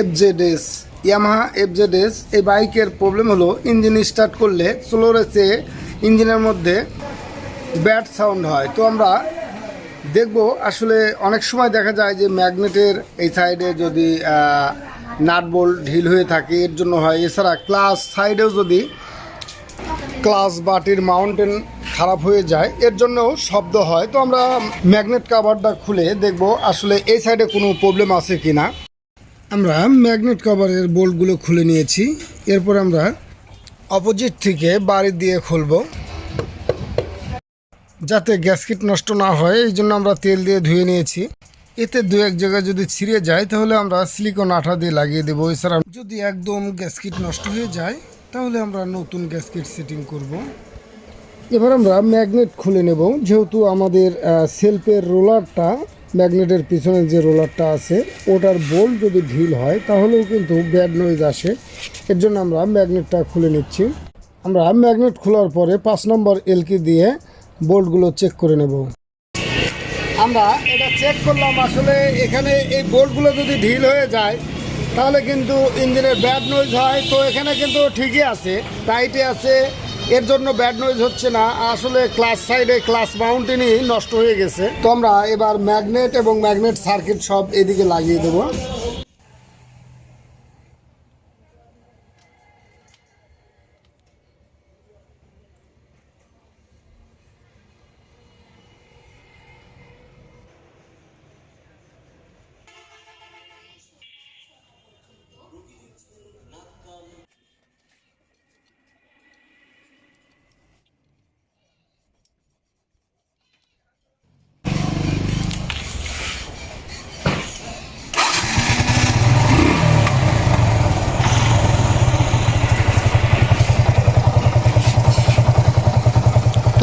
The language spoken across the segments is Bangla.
FZS, Yamaha FZS। এই বাইকের প্রবলেম হলো ইঞ্জিন স্টার্ট করলে স্লো রেসে ইঞ্জিনের মধ্যে ব্যাড সাউন্ড হয়। তো আমরা দেখব আসলে অনেক সময় দেখা যায় যে ম্যাগনেটের এই সাইডে যদি নাট বোল্ট ঢিল হয়ে থাকে এর জন্য হয়। এছাড়া ক্লাস সাইডেও যদি ক্লাস বাটির মাউন্টেন খারাপ হয়ে যায় এর জন্যও শব্দ হয়। তো আমরা ম্যাগনেট কাভারটা খুলে দেখব আসলে এই সাইডে কোনো প্রবলেম আছে কি না। আমরা ম্যাগনেট কভারের বোল্টগুলো খুলে নিয়েছি। এরপর আমরা অপোজিট থেকে বাড়ি দিয়ে খুলব যাতে গ্যাসকিট নষ্ট না হয়। এই জন্য আমরা তেল দিয়ে ধুয়ে নিয়েছি। এতে দু এক জায়গায় যদি ছিঁড়ে যায় তাহলে আমরা সিলিকন আঠা দিয়ে লাগিয়ে দেবো। এছাড়া যদি একদম গ্যাসকিট নষ্ট হয়ে যায় তাহলে আমরা নতুন গ্যাসকিট সেটিং করব। এবার আমরা ম্যাগনেট খুলে নেব। যেহেতু আমাদের সেলফের রোলারটা ম্যাগনেটের পিছনে যে রোলারটা আছে ওটার বোল্ট যদি ঢিল হয় তাহলেও কিন্তু ব্যাড নয়েজ আসে। এর জন্য আমরা ম্যাগনেটটা খুলে নিচ্ছি। আমরা ম্যাগনেট খোলার পরে 5 নম্বর এলকি দিয়ে বোল্টগুলো চেক করে নেব। আমরা এটা চেক করলাম, আসলে এখানে এই বোল্টগুলো যদি ঢিল হয়ে যায় তাহলে কিন্তু ইঞ্জিনের ব্যাড নয়েজ হয়। তো এখানে কিন্তু ঠিকই আছে, টাইটে আছে, এর জন্য ব্যাড নয়েজ হচ্ছে না। আসলে ক্লাস সাইডে ক্লাস মাউন্টেনই নষ্ট হয়ে গেছে। তো আমরা এবার ম্যাগনেট এবং ম্যাগনেট সার্কিট সব এদিকে লাগিয়ে দেবো।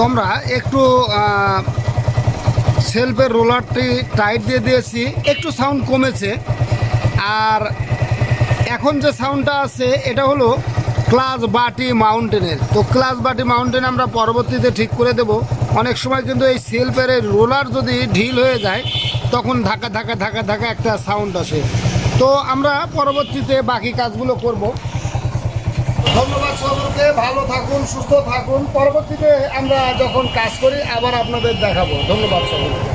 তোমরা একটু সেলফের রোলারটি টাইট দিয়ে দিয়েছি, একটু সাউন্ড কমেছে। আর এখন যে সাউন্ডটা আছে এটা হলো ক্লাস বাটি মাউন্টেনের। তো ক্লাস বাটি মাউন্টেন আমরা পরবর্তীতে ঠিক করে দেব। অনেক সময় কিন্তু এই সেলফের রোলার যদি ঢিল হয়ে যায় তখন ধাক্কা ধাক্কা ধাক্কা ধাক্কা একটা সাউন্ড আসে। তো আমরা পরবর্তীতে বাকি কাজগুলো করব। ধন্যবাদ সকলকে, ভালো থাকুন, সুস্থ থাকুন। পরবর্তীতে আমরা যখন কাজ করি আবার আপনাদের দেখাবো। ধন্যবাদ সকলকে।